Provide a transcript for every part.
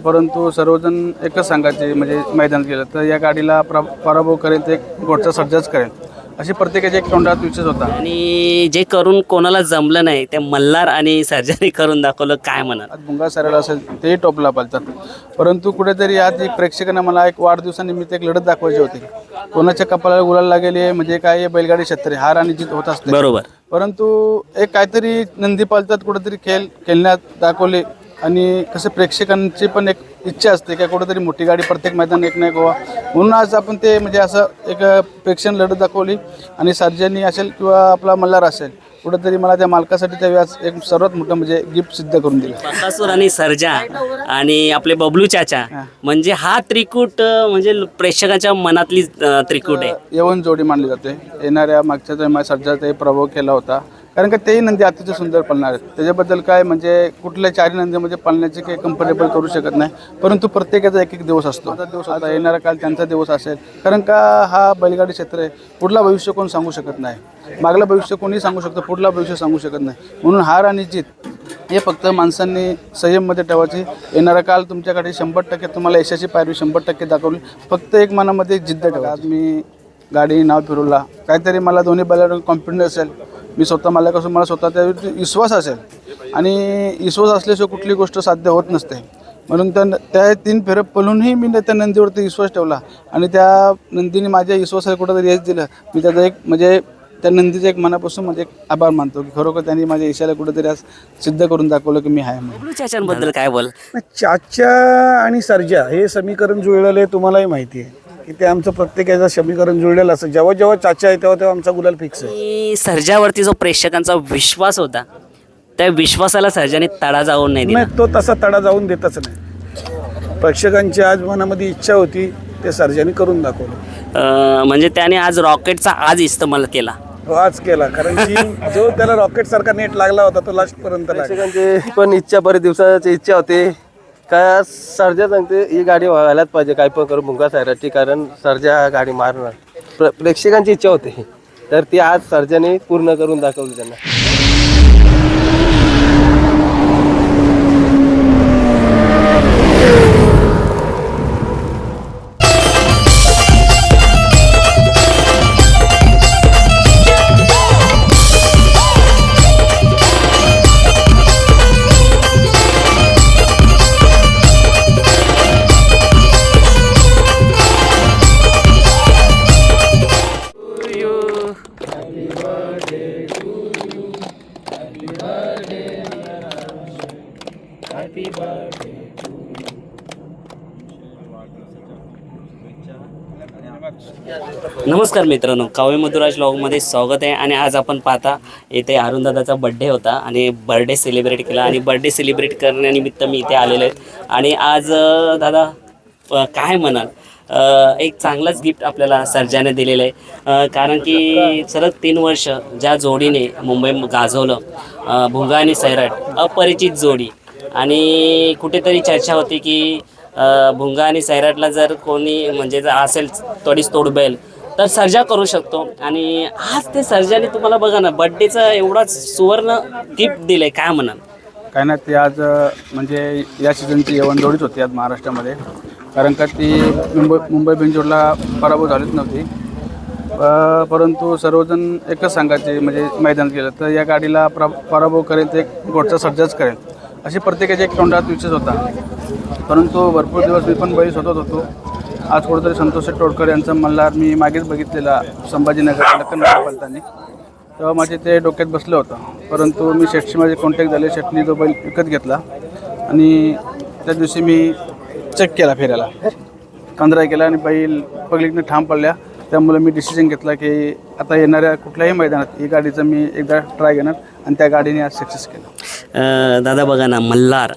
परंतु सर्वजण एकच सांगायचे म्हणजे मैदानात गेलं तर या गाडीला पराभव करेल ते एक गोडचा सर्जाच करेल अशी प्रत्येकाच्या एक तोंडात विचार होता. आणि जे करून कोणाला जमलं नाही ते मल्हार आणि सर्जानी करून दाखवलं, काय म्हणाल? आज भुंगा सरायला असेल तेही टॉपला पालतात. परंतु कुठेतरी आज एक प्रेक्षकांना मला एक वाढदिवसानिमित्त एक लढत दाखवायची होती. कोणाच्या कपाळाला गुलाल लागेल म्हणजे काय बैलगाडी क्षेत्र हार आणि जीत होत असते. बरोबर. परंतु एक काहीतरी नंदी पालतात कुठेतरी खेळण्यात दाखवले आणि कसं प्रेक्षकांची पण एक इच्छा असते की कुठेतरी मोठी गाडी प्रत्येक मैदान एक नाही गोवा म्हणून आज आपण ते म्हणजे असं एक प्रेक्षण लढत दाखवली आणि सर्जानी असेल किंवा आपला मल्हार असेल कुठेतरी मला त्या मालकासाठी त्या व्याज एक सर्वात मोठं म्हणजे गिफ्ट सिद्ध करून दिलं. बकासूर आणि सर्जा आणि आपले बबलू चाचा म्हणजे हा त्रिकूट म्हणजे प्रेक्षकांच्या मनातली त्रिकूट आहे. यवन जोडी मानली जाते. येणाऱ्या मागच्या सर्जाचा प्रभाव केला होता कारण का तेही नंदी अतिशय सुंदर पळणार आहेत. त्याच्याबद्दल काय म्हणजे कुठल्या चारी नंदीमध्ये पळण्याचे काही कम्फर्टेबल करू शकत नाही. परंतु प्रत्येकाचा एक एक दिवस असतो. माझा दिवस आता येणारा काल त्यांचा दिवस असेल कारण का हा बैलगाडी क्षेत्र आहे. पुढला भविष्य कोण सांगू शकत नाही. मागलं भविष्य कोणी सांगू शकतं, पुढला भविष्य सांगू शकत नाही. म्हणून हार आणि जीत हे फक्त माणसांनी संयममध्ये ठेवायची. येणारा काल तुमच्याकडे 100% तुम्हाला यशाची पायरी 100% दाखवली. फक्त एक मनामध्ये जिद्द ठेवा. आज मी गाडी नाव फिरवला काहीतरी मला दोन्ही बैलांवर कॉन्फिडन्स असेल. मी स्वतः मालकापासून मला स्वतः त्यावरती विश्वास असेल आणि विश्वास असल्याशिवाय कुठली गोष्ट साध्य होत नसते. म्हणून त्या 3 फेऱ्या पळूनही मी त्या नंदीवरती विश्वास ठेवला आणि त्या नंदीने माझ्या विश्वासाला कुठंतरी यश दिलं. मी त्याचा एक म्हणजे त्या नंदीचा एक मनापासून म्हणजे एक आभार मानतो की खरोखर त्यांनी माझ्या यशाला कुठेतरी आज सिद्ध करून दाखवलं की मी आहे म्हणून. चाचांबद्दल काय बोल? चाचा आणि सर्जा हे समीकरण जुळलेलं आहे, तुम्हालाही माहिती आहे की ते आमचं प्रत्येकाचं समीकरण जुळलेलं असं जेव्हा जेव्हा चाचा आहे तेव्हा तेव्हा आमचा गुलाल फिक्स आहे. आणि सर्जावरती जो प्रेक्षकांचा विश्वास होता त्या विश्वासाला सर्जाने तडा जाऊन नाही दिला. नाही, तो तसा तडा जाऊन देतच नाही. प्रेक्षकांची आज मनामध्ये इच्छा होती ते सर्जाने करून दाखवलं. म्हणजे त्याने आज रॉकेटचा आज इस्तेमाल केला. तो आज केला कारण की जो त्याला रॉकेट सारखा नेट लागला होता तो लास्ट पर्यंत लागला. प्रेक्षकांची पण इच्छा बरेच दिवसाची इच्छा होती का सर्जा सांगते ही गाडी व्हायलाच पाहिजे काय पण करून भुंगा सायराची कारण सर्जा गाडी मारणार. प्रेक्षकांची इच्छा होती तर ती आज सर्जाने पूर्ण करून दाखवली त्यांना. नमस्कार मित्रांनो, काव्य मधुराज व्लॉगमध्ये स्वागत आहे. आणि आज आपण पाहता इथे अरुणदादाचा बड्डे होता आणि बर्थडे सेलिब्रेट केला आणि बर्थडे सेलिब्रेट करण्यानिमित्त मी इथे आलेलो आहे. आणि आज दादा काय म्हणाल, एक चांगलाच गिफ्ट आपल्याला सर्जाने दिलेलं आहे. कारण की सलग 3 वर्ष ज्या जोडीने मुंबई गाजवलं भुंगा आणि सैराट अपरिचित जोडी आणि कुठेतरी चर्चा होती की भुंगा आणि सैराटला जर कोणी म्हणजे जर असेल तोडीस तोड बैल तर सर्जा करू शकतो. आणि आज ते सर्जाने तुम्हाला बघा ना बड्डेचा एवढाच सुवर्ण गिफ्ट दिलं, काय म्हणाल? काय ना ती आज म्हणजे या सीझनची यवन जोडीच होती आज महाराष्ट्रामध्ये कारण का ती मुंबई बिंजोडला पराभव झालीच नव्हती. परंतु सर्वजण एकच सांगायचे म्हणजे मैदानात गेलं तर या गाडीला पराभव करेल ते एक गोडचा सर्जाच करेल अशी प्रत्येकाच्या एक तोंडात विचार होता. परंतु भरपूर दिवस मी पण बैल स्वतःच होतो. आज कुठेतरी संतोष तोडकर यांचा मल्हार मी मागेच बघितलेला संभाजीनगर लखनगाव पलतानी तेव्हा माझे ते डोक्यात बसलं होतं. परंतु मी शेटशी माझे कॉन्टॅक्ट झाले. शेटनी तो बैल विकत घेतला आणि त्या दिवशी मी चेक केला फेऱ्याला 15 केला आणि बैल पब्लिकने ठाम पडल्या. त्यामुळे मी डिसिजन घेतला की आता येणाऱ्या कुठल्याही मैदानात ही गाडीचं मी एकदा ट्राय घेणार आणि त्या गाडीने आज सक्सेस केलं. दादा बघा ना मल्हार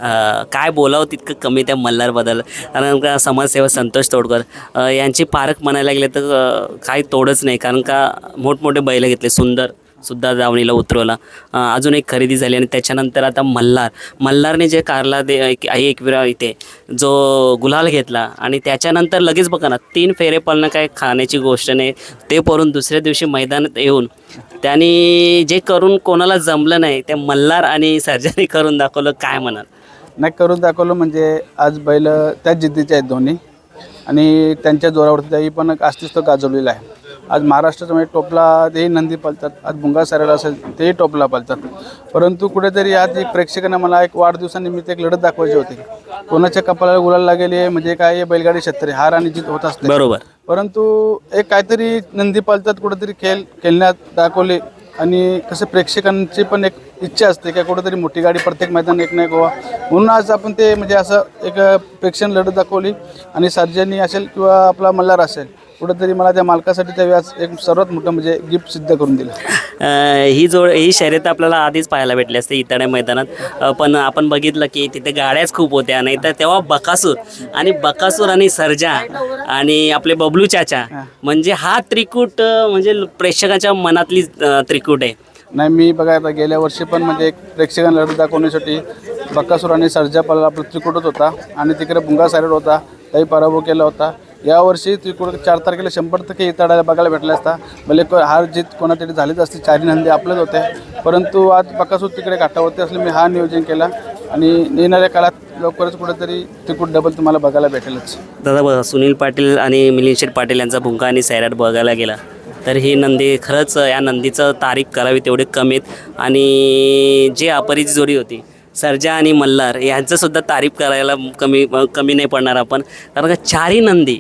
काय बोलावं तितकं कमी त्या मल्हारबद्दल. कारण का समाजसेवक संतोष तोडकर यांची पारख म्हणायला गेले तर काही तोडच नाही. कारण का मोठमोठे बैल घेतले, सुंदर सुद्धा दावणीला उतरवला, अजून एक खरेदी झाली आणि त्याच्यानंतर आता मल्हारने जे कारला एकविरा इथे जो गुलाल घेतला आणि त्याच्यानंतर लगेच बघा ना 3 फेरे पळणं काय खाण्याची गोष्ट नाही. ते पळून दुसऱ्या दिवशी मैदानात येऊन त्यांनी जे करून कोणाला जमलं नाही ते मल्हार आणि सर्जाने करून दाखवलं, काय म्हणाल? नाही करून दाखवलं म्हणजे आज बैल त्याच जिद्दीचे आहेत दोन्ही आणि त्यांच्या जोरावरती त्याही पण एक अस्तित्व गाजवलेलं आहे. आज महाराष्ट्रामध्ये टॉपला तेही नंदी पळतात, आज भुंगा सारेडा असेल तेही टॉपला पळतात. परंतु कुठेतरी आज एक प्रेक्षकांना मला एक वाढदिवसानिमित्त एक लढत दाखवायची होती. कोणाच्या कपाळाला गुलाल लागेल म्हणजे काय बैलगाडी क्षेत्र हार आणि जीत होत असते. बरोबर. परंतु एक काहीतरी नंदी पळतात कुठेतरी खेळण्यात दाखवले आणि कसं प्रेक्षकांची पण एक इच्छा असते की कुठेतरी मोठी गाडी प्रत्येक मैदान एक नाही गोवा म्हणून आज आपण ते म्हणजे असं एक प्रेक्षण लढत दाखवली आणि सर्जनी असेल किंवा आपला मल्हार असेल कुठेतरी मला त्या मालकासाठी त्या व्याज एक सर्वात मोठं म्हणजे गिफ्ट सिद्ध करून दिलं. ही शर्यत आपल्याला आधीच पाहायला भेटली असते इतड्या मैदानात, पण आपण बघितलं की तिथे गाड्याच खूप होत्या. नाही तर तेव्हा बकासूर आणि सर्जा आणि आपले बबलू चाचा म्हणजे हा त्रिकूट म्हणजे प्रेक्षकाच्या मनातली त्रिकूट आहे. नाही मी बघा आता गेल्या वर्षी पण म्हणजे एक प्रेक्षकांना लढत दाखवण्यासाठी बकासूर आणि सर्जा पाला आपला त्रिकूटच होता आणि तिकडे भुंगा सारेड होता, त्याही पराभव केला होता. यावर्षी त्रिकूट 4 तारखेला 100% इतडायला बघायला भेटला असता. भले हार जीत कोणातरी झालीच असती, 4 नंदी आपलेच होते. परंतु आज बकासूर तिकडे काठावरती असले मी हा नियोजन केला आणि येणाऱ्या काळात लवकरच कुठेतरी त्रिकूट डबल तुम्हाला बघायला भेटेलच. दादा बघा, सुनील पाटील आणि मिलिंद शेठ पाटील यांचा भुंगा आणि सैराट बघायला गेला तर ही नंदी खरंच या नंदीचं तारीफ करावी तेवढे कमीत. आणि जे अपरिचित जोडी होती सर्जा आणि मल्हार यांचंसुद्धा तारीफ करायला कमी नाही पडणार आपण. कारण का 4ही नंदी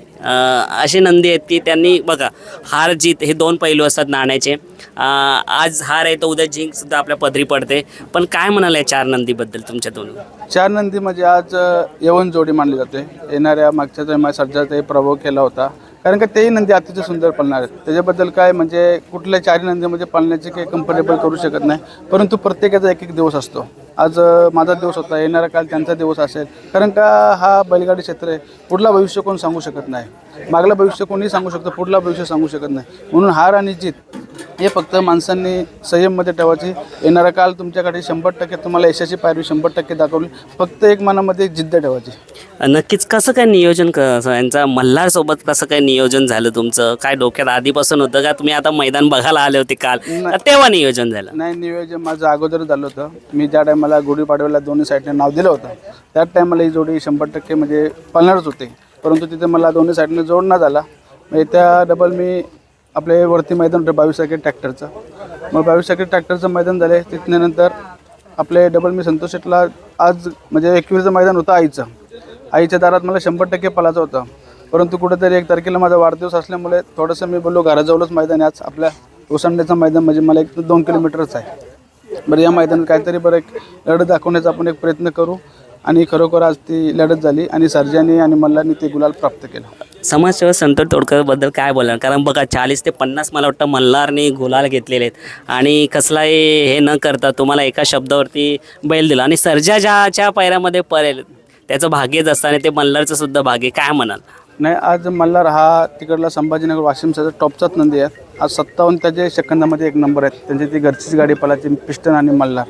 असे नंदी आहेत की त्यांनी बघा हार जीत हे 2 पैलू असतात नाण्याचे. आज हार आहे तर उद्या जिंकसुद्धा आपल्या पदरी पडते. पण काय म्हणाल या 4 नंदीबद्दल तुमच्या दोन? 4 नंदी म्हणजे आज यवन जोडी मानली जाते. येणाऱ्या मागच्या जन्मात सर्जाचा प्रभाव केला होता कारण का तेही नंदी अतिशय सुंदर पळणार आहेत. त्याच्याबद्दल काय म्हणजे कुठल्या 4 नंदीमध्ये पळण्याचे काही कम्फर्टेबल करू शकत नाही. परंतु प्रत्येकाचा एक दिवस असतो. आज माझा दिवस होता, येणारा काल त्यांचा दिवस असेल. कारण का हा बैलगाडी क्षेत्र आहे, पुढला भविष्य कोण सांगू शकत नाही. मागलं भविष्य कोणी सांगू शकतं, पुढला भविष्य सांगू शकत नाही. म्हणून हार आणि जीत हे फक्त माणसांनी संयममध्ये ठेवायची. येणारा काल तुमच्याकडे 100% तुम्हाला यशाची पायरी 100% दाखवली. फक्त एक मनामध्ये जिद्द ठेवायची. नक्कीच. कसं काय नियोजन कसं यांचा मल्हारसोबत कसं काय नियोजन झालं तुमचं? काय डोक्यात आधीपासून होतं का तुम्ही आता मैदान बघायला आले होते काल तेव्हा नियोजन झालं? नाही, नियोजन माझं अगोदर झालं होतं. मी ज्या टायमाला गुढीपाडव्याला दोन्ही साईडने नाव दिलं होतं त्याच टायमाला ही जोडी 100% म्हणजे पळणारच होते. परंतु तिथे मला दोन्ही साईडने जोड न झाला. म्हणजे त्या डबल मी आपले वरती मैदान होतं 22 तारखे ट्रॅक्टरचं. मग 22 तारखे ट्रॅक्टरचं मैदान झाले. तिथल्यानंतर आपले डबल मी संतोष शेटला आज म्हणजे 21चं मैदान होतं आईच्या दारात मला 100% पळायचं होतं. परंतु कुठेतरी 1 तारखेला माझा वाढदिवस असल्यामुळे थोडंसं मी बोललो घराजवळच मैदान आहे आज आपल्या ओसंड्याचं मैदान म्हणजे मला 1-2 किलोमीटरच आहे. बरं या मैदानात काहीतरी बरं एक लढत दाखवण्याचा आपण एक प्रयत्न करू आणि खरोखर आज ती लढत झाली आणि सर्जानी आणि मल्हारनी ते गुलाल प्राप्त केलं. समाजसेवक संतोष तोडकरबद्दल काय बोलणार? कारण बघा 40 ते 50 मला वाटतं मल्हारने गुलाल घेतलेले आहेत आणि कसलाही हे न करता तुम्हाला एका शब्दावरती बैल दिला. आणि सर्जा ज्याच्या पायऱ्यामध्ये पळेल त्याचं भाग्यच असतं आणि ते मल्हारचं सुद्धा भाग्य. काय म्हणाल? नाही, आज मल्हार हा तिकडला संभाजीनगर वाशिमचा टॉपचाच नंदी आहे. आज 57 त्याचे सेकंदामध्ये 1 नंबर आहेत. त्यांची ती घरचीच गाडी पळायची पिस्टन आणि मल्हार.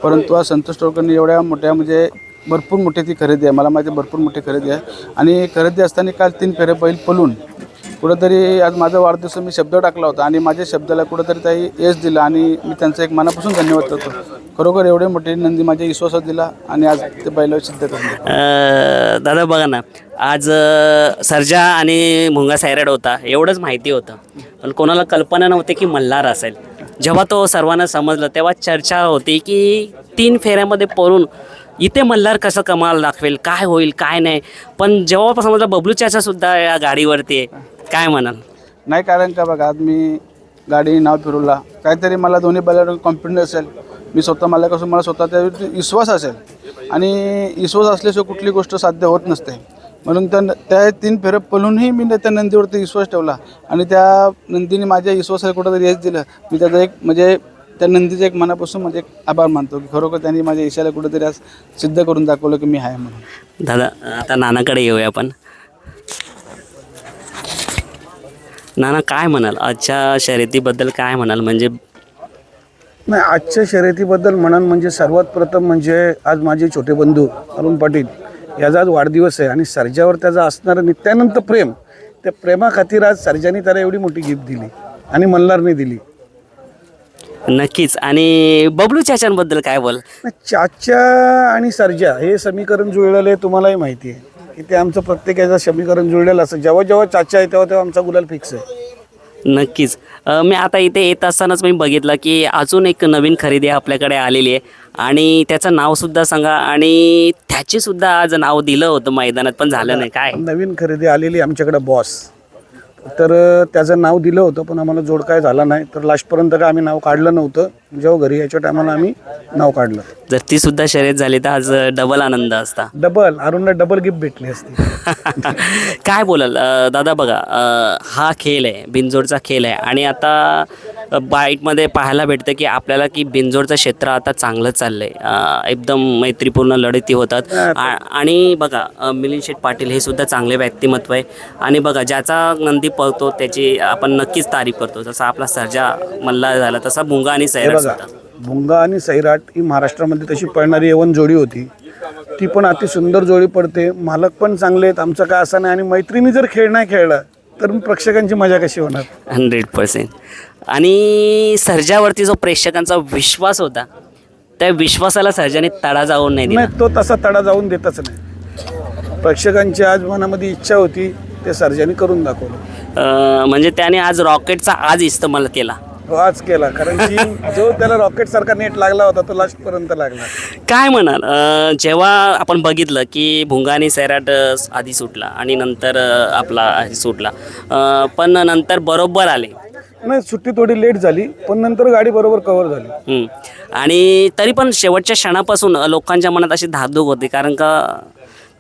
परंतु आज संतोष तोडकरनी एवढ्या मोठ्या म्हणजे भरपूर मोठी ती खरेदी आहे. मला माहिती आहे भरपूर मोठी खरेदी आहे आणि खरेदी असताना काल 3 फेरे बैल पळून कुठंतरी आज माझा वाढदिवस मी शब्द टाकला होता आणि माझ्या शब्दाला कुठंतरी त्याही यश दिलं आणि मी त्यांचा एक मनापासून धन्यवाद करतो. खरोखर एवढे मोठे नंदी माझ्या विश्वासात दिला आणि आज ते बैलावर सिद्ध करतो. दादा बघा ना, आज सर्जा आणि भुंगा सैराट होता एवढंच माहिती होतं, पण कोणाला कल्पना नव्हती की मल्हार असेल. जेव्हा तो सर्वांना समजलं तेव्हा चर्चा होती की 3 फेऱ्यामध्ये पळून इथे मल्हार कसं कमाल दाखवेल, काय होईल काय नाही. पण जेव्हा समजलं बबलू चाचासुद्धा या गाडीवरती आहे, काय म्हणाल? नाही, कारण का बघा आज मी गाडी नाव फिरवला काहीतरी मला दोन्ही बैलावर कॉन्फिडन्स असेल. मी स्वतः मला कसं मला स्वतः त्यावरती विश्वास असेल आणि विश्वास असल्याशिवाय कुठली गोष्ट साध्य होत नसते. म्हणून त्या 3 फेऱ्या पळूनही मी त्या नंदीवरती विश्वास ठेवला आणि त्या नंदीने माझ्या विश्वासाला कुठंतरी यश दिलं. मी त्याचा एक म्हणजे त्या नंदीचं एक मनापासून म्हणजे एक आभार मानतो की खरोखर त्यांनी माझ्या ईशाला कुठेतरी आज सिद्ध करून दाखवलं की मी आहे म्हणून. दादा आता नानाकडे येऊया आपण. नाना काय म्हणाल आजच्या शर्यतीबद्दल? काय म्हणाल? म्हणजे नाही, आजच्या शर्यतीबद्दल म्हणाल म्हणजे सर्वात प्रथम म्हणजे आज माझे छोटे बंधू अरुण पाटील याचा आज वाढदिवस आहे आणि सर्जावर त्याचा असणारं नित्यानंत प्रेम, त्या प्रेमाखातीर आज सर्जाने त्याला एवढी मोठी गिफ्ट दिली आणि मल्हारने दिली. नक्कीच. आणि बबलू चाचांबद्दल काय बोल? चाचा आणि सर्जा हे समीकरण जुळलेलं आहे, तुम्हालाही माहिती आहे की ते आमचं प्रत्येकाचं समीकरण जुळलेलं असं जेव्हा जेव्हा चाचा आहे तेव्हा तेव्हा आमचा गुलाल फिक्स आहे. नक्कीच. मी आता इथे येत असतानाच मी बघितलं की अजून एक नवीन खरेदी आपल्याकडे आलेली आहे आणि त्याचं नावसुद्धा सांगा. आणि त्याचीसुद्धा आज नाव दिलं होतं मैदानात पण झालं नाही. काय नवीन खरेदी आलेली आमच्याकडे बॉस, तर त्याचं नाव दिलं होतं पण आम्हाला जोड काय झाला नाही, तर लास्टपर्यंत काय आम्ही नाव काढलं नव्हतं. जेव्हा घरी यायच्या टायमाला आम्ही नाव काढलं. जर ती सुद्धा शर्यत झाली तर आज डबल आनंद असता. डबल अरुणला डबल गिफ्ट भेटली असती. काय बोलाल दादा? बघा, हा खेळ आहे, बिनजोडचा खेळ आहे आणि आता बाईटमध्ये पाहायला भेटतं की आपल्याला की बिनजोडचं क्षेत्र आता चांगलं चाललं आहे. एकदम मैत्रीपूर्ण लढती होतात. आणि बघा, मिलिंद शेठ पाटील हे सुद्धा चांगले व्यक्तिमत्व आहे. आणि बघा, ज्याचा नंदी पळतो त्याची आपण नक्कीच तारीफ करतो. जसा आपला सर्जा मल्हार झाला तसा भुंगा आणि सैराट सुद्धा. भुंगा आणि सैराट ही महाराष्ट्रामध्ये तशी पळणारी यवन जोडी होती, ती पण अति सुंदर जोडी पडते. मालक पण चांगले आहेत, आमचं काय असं नाही. आणि मैत्रिणी जर खेळ नाही खेळला तर प्रेक्षकांची मजा कशी होणार? 100%. आणि सर्जावरती जो प्रेक्षकांचा विश्वास होता त्या विश्वासाला सर्जाने तडा जाऊन नाही दिला. नाही, तो तसा तडा जाऊन देतच नाही. प्रेक्षकांची आज मनामध्ये इच्छा होती, ते सर्जाने करून दाखवलं. म्हणजे त्याने आज रॉकेटचा आज इस्तेमाल केला. आज केला, कारण की जो त्याला रॉकेट सारखा नेट लागला होता तो लास्ट पर्यंत लागला. काय म्हणाल, जेव्हा आपण बघितलं की भुंगा आणि सैराट आधी सुटला आणि नंतर आपला सुटला, पण नंतर बरोबर आले. नाही, सुट्टी थोडी लेट झाली पण नंतर गाडी बरोबर कव्हर झाली. आणि तरी पण शेवटच्या क्षणापासून लोकांच्या मनात अशी धाकधूक होती, कारण का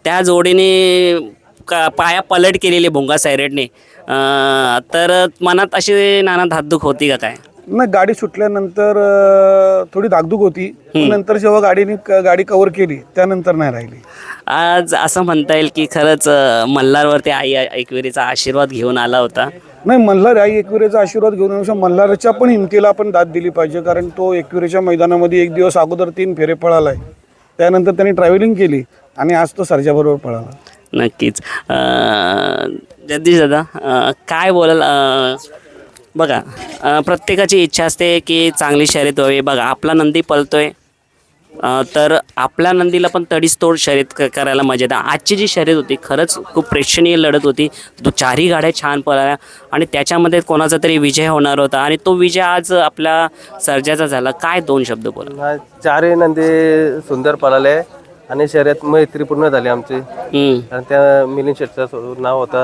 त्या जोडीने पाया पलट केलेली भुंगा सैराटने, तर मनात अशी नाना धाकधूक होती का काय? नाही, गाडी सुटल्यानंतर थोडी धाकधूक होती, नंतर जेव्हा गाडी कव्हर केली त्यानंतर नाही राहिली. आज असं म्हणता येईल की खरंच मल्हारवरती आई एकविरीचा आशीर्वाद घेऊन आला होता. नाही, मल्हार आई एकविरेचा आशीर्वाद घेऊन येऊ शकतो. मल्हारच्या पण हिमतीला आपण दाद दिली पाहिजे, कारण तो एकविरेच्या मैदानामध्ये एक दिवस अगोदर 3 फेरे पळाला आहे. त्यानंतर त्यांनी ट्रॅव्हलिंग केली आणि आज तो सर्जाबरोबर पळाला. नक्कीच. जगदीश दादा, काय बोलाल? बघा, प्रत्येकाची इच्छा असते की चांगली शर्यत व्हावी. बघा, आपला नंदी पळतोय तर आपल्या नंदीला पण तडीसतोड शर्यत करायला मजा येते. आजची जी शर्यत होती खरंच खूप प्रेक्षणीय लढत होती. चारही गाड्या छान पळाल्या आणि त्याच्यामध्ये कोणाचा तरी विजय होणार होता आणि तो विजय आज आपल्या सर्जाचा झाला. काय 2 शब्द बोला? चारही नंदी सुंदर पळाले आणि शर्यत मैत्रीपूर्ण झाली आमची. आणि त्या मिलिंद शेठचं नाव होता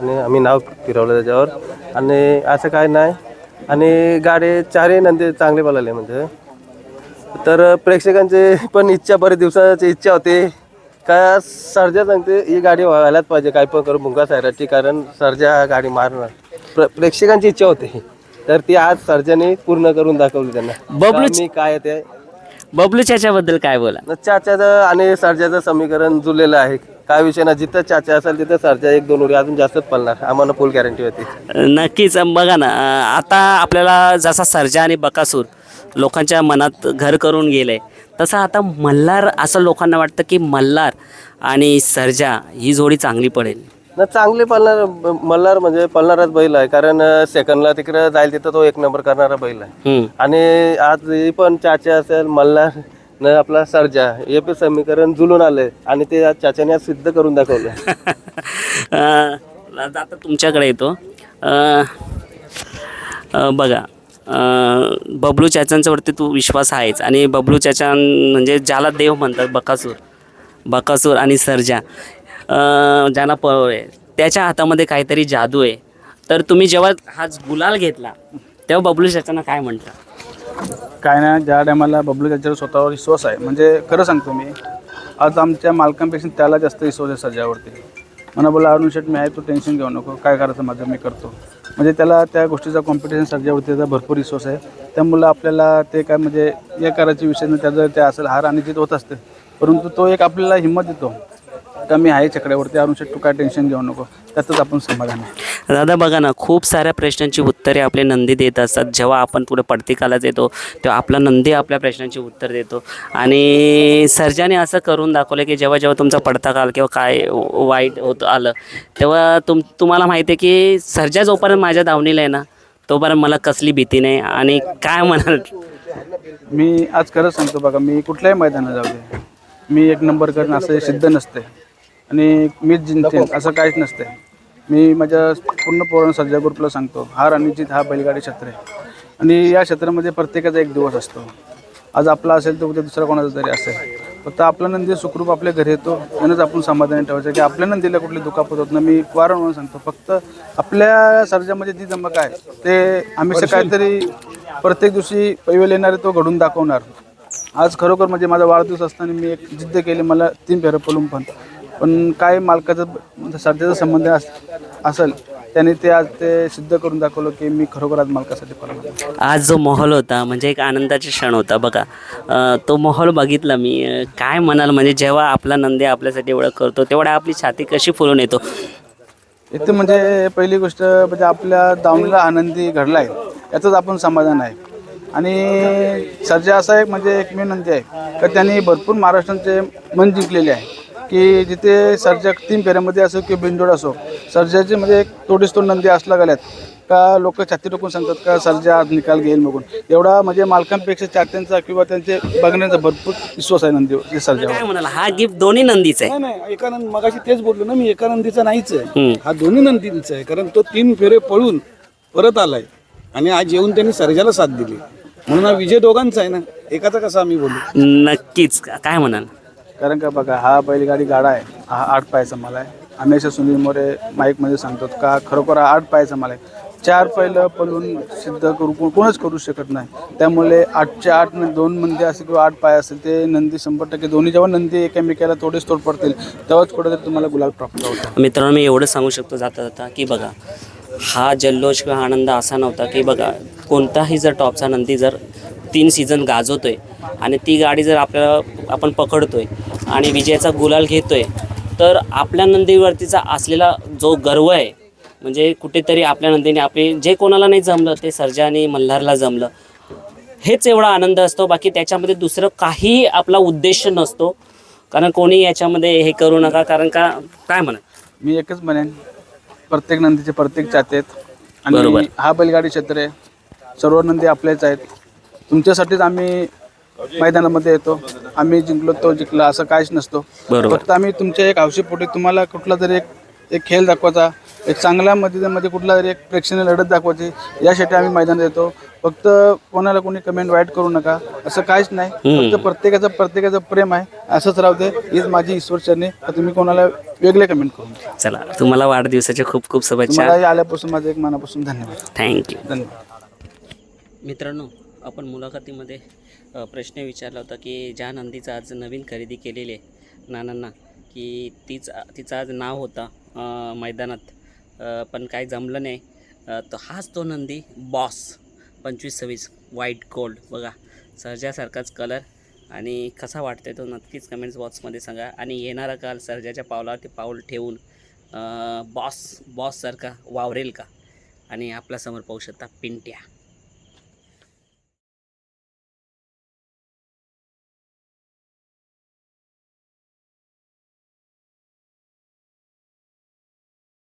आणि आम्ही नाव फिरवलं त्याच्यावर. आणि असं काय नाही, आणि गाडी चारही नंदी चांगले पळाले. म्हणजे तर प्रेक्षकांची पण इच्छा, बरेच दिवसाची इच्छा होती का सर्जा सांगते ही गाडी व्हायलाच पाहिजे, काय पण करू भुंगा सैराटची, कारण सर्जा गाडी मारणार. प्रेक्षकांची इच्छा होती, तर ती आज सर्जाने पूर्ण करून दाखवली त्यांना. बबलू काय ते बबलू चाच्याबद्दल काय बोला? चाच्याचं आणि सर्जाचं समीकरण जुळलेलं आहे. काय विषय ना, जिथं चाचा असेल तिथं सर्जा 1-2 उडी अजून जास्तच पळणार, आम्हाला फुल गॅरंटी होती. नक्कीच. बघा ना, आता आपल्याला जसा सर्जा आणि बकासूर लोकांच्या मनात घर करून गेले, तसं आता मल्हार, असं लोकांना वाटतं की मल्हार आणि सर्जा ही जोडी चांगली पडेल ना. चांगली पळणार मल्हार म्हणजे पळणाराच बैल आहे, कारण सेकंडला तिकडं जाईल तिथं तो 1 नंबर करणारा बैल आहे. आणि आज पण चाचा असेल, मल्हार न आपला सर्जा, हे पण समीकरण जुळून आलंय आणि ते आज चाचाने आज सिद्ध करून दाखवलं. आता तुमच्याकडे येतो. बघा, बबलू चाचांच्यावरती तू विश्वास आहेच आणि बबलू चाचा म्हणजे ज्याला देव म्हणतात, बकासूर आणि सर्जा, ज्यांना पळवले त्याच्या हातामध्ये काहीतरी जादू आहे. तर तुम्ही जेव्हा हा गुलाल घेतला तेव्हा बबलू चाचांना काय म्हणता? काय नाही, ज्या टायमाला बबलू चाचावर स्वतःवर विश्वास आहे, म्हणजे खरं सांगतो मी, आज आमच्या मालकांपेक्षा त्याला जास्त विश्वास आहे सर्जावरती. मला बोला, अरुण शेठ मी आहे, तू टेन्शन घेऊ नको, काय करायचं माझं मी करतो. म्हणजे त्याला त्या गोष्टीचा कॉम्पिटिशन सर्जावरती त्याचा भरपूर विश्वास आहे. त्यामुळं आपल्याला ते काय म्हणजे या करायचे विषय नाही, त्याचं ते असेल हार आणि जीत होत असते, परंतु तो एक आपल्याला हिंमत देतो का मी आहे चकड्यावरती, अरुण शेठ तू काय टेन्शन घेऊ नको, त्यातच आपण समाधान आहे. दादा बघा ना, खूप साऱ्या प्रश्नांची उत्तरे आपले नंदी देत असतात. जेव्हा आपण पुढे पडतिकालाच येतो तेव्हा आपला नंदी आपल्या प्रश्नांची उत्तर देतो. आणि सर्जाने असं करून दाखवलं की जेव्हा जेव्हा तुमचा पडताक आला किंवा काय वाईट होत आलं तेव्हा तुम्हाला माहिती आहे की सर्जा जोपर्यंत माझ्या दावणीला आहे ना, तोपर्यंत मला कसली भीती नाही. आणि काय म्हणाल? मी आज खरंच सांगतो बघा, मी कुठल्याही मैदानात जाऊ दे, मी एक नंबर करणं असं सिद्ध नसते आणि मीच जिंकते असं काहीच नसते. मी माझ्या पूर्ण पोरांना सर्जा ग्रुपला सांगतो, हार आणि जीत हा बैलगाडी क्षेत्र आहे आणि या क्षेत्रामध्ये प्रत्येकाचा एक दिवस असतो. आज आपला असेल तर उद्या दुसरा कोणाचा तरी असेल. फक्त आपला नंदी सुखरूप आपल्या घरी येतो यानंच आपण समाधानी ठेवायचं की आपल्या नंदीला कुठली दुखापत होत नाही. मी वारंवार सांगतो, फक्त आपल्या सर्जामध्ये जी चमक आहे ते हमेशा काहीतरी प्रत्येक दिवशी पैवेल येणारे तो घडून दाखवणार. आज खरोखर म्हणजे माझा वाढदिवस असताना मी एक जिद्द केली, मला 3 फेऱ्या पळून पण काय मालकाचं सर्जाचा संबंध असेल त्याने ते आज ते सिद्ध करून दाखवलं की मी खरोखर आज मालकासाठी पळालो. आज जो माहोल होता म्हणजे एक आनंदाचा क्षण होता बघा. तो माहोल बघितला मी. काय म्हणाल म्हणजे जेव्हा आपला नंदी आपल्यासाठी एवढं करतो तेवढा आपली छाती कशी फुलून येतो? इथे म्हणजे पहिली गोष्ट म्हणजे आपल्या दावणीला आनंदी घडला आहे याचंच आपण समाधान आहे. आणि सर्जा असा एक म्हणजे एकमेव नंदी आहे का त्यांनी भरपूर महाराष्ट्रांचे मन जिंकलेले आहे की जिथे सर्जा 3 फेऱ्यामध्ये असो किंवा बिनजोड असो, सर्जाचे म्हणजे एक तोडीस्तोड नंदी असला गेल्यात का लोक छाती टोकून सांगतात का सर्जा आज निकाल घेईल बघून. एवढा म्हणजे मालकांपेक्षा चाहत्यांचा किंवा त्यांचे बघण्याचा भरपूर विश्वास आहे नंदी सर्जा. काय म्हणाल? हा गिफ्ट दोन्ही नंदीचा आहे. नाही एका नंदी, मगाशी तेच बोललो ना मी, एका नंदीचा नाहीच आहे, हम्म. हा दोन्ही नंदींचा आहे. कारण तो 3 फेरे पळून परत आलाय आणि आज येऊन त्यांनी सर्जाला साथ दिली म्हणून हा विजय दोघांचा आहे ना, एकाचा कसा आम्ही बोलू. नक्कीच. काय म्हणाल? कारण का बघा, हा बैलगाडी गाडा आहे, हा 8 पायाचा माल आहे. हमेशा सुनील मोरे माईकमध्ये सांगतात का खरोखर हा 8 पायाचा माल आहे. 4 पहिलं पळून सिद्ध कोणच करू शकत नाही. त्यामुळे 8चे 8 2 नंदी असेल किंवा 8 पाय असेल ते नंदी 100% दोन्ही जेव्हा नंदी एकमेकाला तोडेच तोड पडतील तेव्हाच कुठेतरी तुम्हाला गुलाल प्राप्त होतो. मित्रांनो, मी एवढं सांगू शकतो जाता जाता की बघा, हा जल्लोष किंवा आनंद असा नव्हता की बघा कोणताही जर टॉपचा नंदी जर 3 सीझन गाजवतोय आणि ती गाडी जर आपण पकडतोय आणि विजयाचा गुलाल घेतोय तर आपल्या नंदीवरतीचा असलेला जो गर्व आहे म्हणजे कुठेतरी आपल्या नंदीने आपले जे कोणाला नाही जमलं ते सर्जा आणि मल्हारला जमलं, हेच एवढा आनंद असतो. बाकी त्याच्यामध्ये दुसरं काही आपला उद्देश नसतो. कारण कोणी याच्यामध्ये हे करू नका. कारण का काय म्हणा, मी एकच म्हणेन, प्रत्येक नंदीचे प्रत्येक चाहते आहेत बरोबर. आणि हा बैलगाडी क्षेत्र आहे, सर्व नंदी आपलेच आहेत. तुमच्यासाठीच आम्ही मैदानामध्ये येतो. आम्ही जिंकलो तो जिंकला असं काहीच नसतो. बरोबर. फक्त आम्ही तुमच्या एक हौशीपोटी तुम्हाला कुठला तरी एक खेळ दाखवायचा, एक चांगल्या मध्ये कुठला तरी एक प्रेक्षणीय लढत दाखवायची यासाठी आम्ही मैदानात येतो. फक्त कोणाला कोणी कमेंट वाईट करू नका असं काहीच नाही. फक्त प्रत्येकाचं प्रेम आहे, असंच राहू दे हीच माझी ईश्वरचरणी. तुम्ही कोणाला वेगळे कमेंट करू नका. चला, तुम्हाला वाढदिवसाच्या खूप खूप शुभेच्छा. तुम्हाला आल्यापासून माझं एक मनापासून धन्यवाद. थँक्यू. धन्यवाद. मित्रांनो, आपण मुलाखतीमध्ये प्रश्न विचारला होता की ज्या नंदीचं आज नवीन खरेदी केलेली आहे नानांना की तिचं आज नाव होता मैदानात पण काही जमलं नाही. तर हाच तो नंदी बॉस 2526 व्हाईट गोल्ड. बघा सर्जासारखाच कलर आणि कसा वाटतोय तो नक्कीच कमेंट्स बॉक्समध्ये सांगा. आणि येणारा काल सर्जाच्या पावलावरती पाऊल ठेवून बॉससारखा वावरेल का? आणि आपल्यासमोर पाहू शकता पिंट्या.